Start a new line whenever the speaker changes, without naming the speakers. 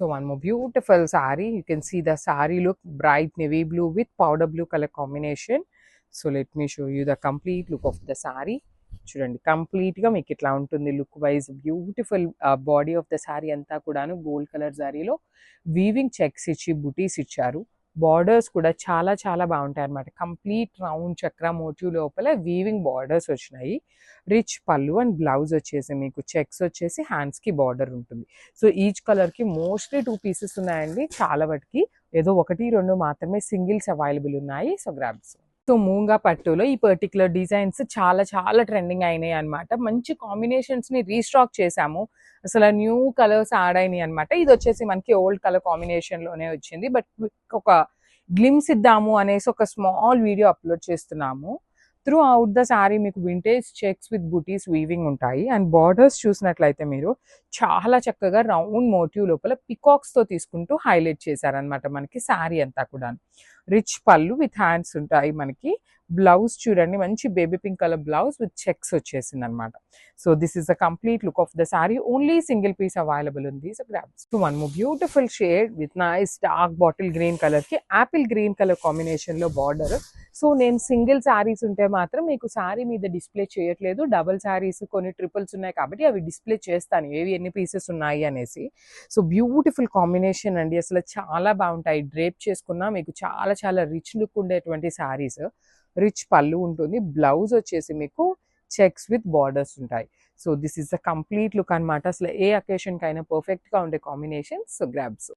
So one more beautiful saree. You can see the saree look bright navy blue with powder blue color combination. So let me show you the complete look of the saree. చూడండి complete గా మీకు ఇట్లా ఉంటుంది look wise beautiful body of the sari అంతా కూడాను gold colour శారీలో weaving checks ఇచ్చి బుటీస్ ఇచ్చారు. బార్డర్స్ కూడా చాలా చాలా బాగుంటాయి అన్నమాట. కంప్లీట్ రౌండ్ చక్ర మోటివ్ లోపల వీవింగ్ బార్డర్స్ వచ్చినాయి. రిచ్ పళ్ళు అండ్ బ్లౌజ్ వచ్చేసి మీకు చెక్స్ వచ్చేసి హ్యాండ్స్ కి బార్డర్ ఉంటుంది. సో ఈచ్ కలర్ కి మోస్ట్లీ 2 పీసెస్ ఉన్నాయండి. చాలా వాటికి ఏదో 1, 2 మాత్రమే సింగిల్స్ అవైలబుల్ ఉన్నాయి. So grabs. సో మూంగా పట్టులో ఈ పర్టికులర్ డిజైన్స్ చాలా చాలా ట్రెండింగ్ అయినాయి అనమాట. మంచి కాంబినేషన్స్ ని రీస్టాక్ చేశాము. అసలు న్యూ కలర్స్ యాడ్ అయినాయి అనమాట. ఇది వచ్చేసి మనకి ఓల్డ్ కలర్ కాంబినేషన్ లోనే వచ్చింది. బట్ ఒక గ్లిమ్స్ ఇద్దాము అనేసి ఒక స్మాల్ వీడియో అప్లోడ్ చేస్తున్నాము. త్రూ అవుట్ ద శారీ మీకు vintage checks with buttis weaving ఉంటాయి. అండ్ బార్డర్స్ చూసినట్లయితే మీరు చాలా చక్కగా రౌండ్ మోటివ్ లోపల పికాక్స్ తో తీసుకుంటూ హైలైట్ చేశారనమాట మనకి శారీ అంతా కూడా. రిచ్ పళ్ళు విత్ హ్యాండ్స్ ఉంటాయి మనకి. బ్లౌజ్ చూడండి మంచి baby pink colour blouse with checks వచ్చేసింది అనమాట. So this is the complete look of the sari. Only single piece available ఉంది. So grabs. So one more beautiful shade with nice dark bottle green colour కి apple green colour combination లో border. So నేను single saris ఉంటే మాత్రం మీకు శారీ మీద display చేయట్లేదు. Double saris కొన్ని ట్రిపుల్స్ ఉన్నాయి కాబట్టి అవి డిస్ప్లే చేస్తాను ఏవి ఎన్ని పీసెస్ ఉన్నాయి అనేసి. సో బ్యూటిఫుల్ కాంబినేషన్ అండి. అసలు చాలా బాగుంటాయి. డ్రేప్ చేసుకున్నా మీకు చాలా చాలా రిచ్ లుక్ ఉండేటువంటి శారీస్. రిచ్ పళ్ళు ఉంటుంది. బ్లౌజ్ వచ్చేసి మీకు చెక్స్ విత్ బార్డర్స్ ఉంటాయి. So this is the complete look అనమాట. అసలు ఏ అకేషన్ కైనా పర్ఫెక్ట్ గా ఉండే కాంబినేషన్. So grabs.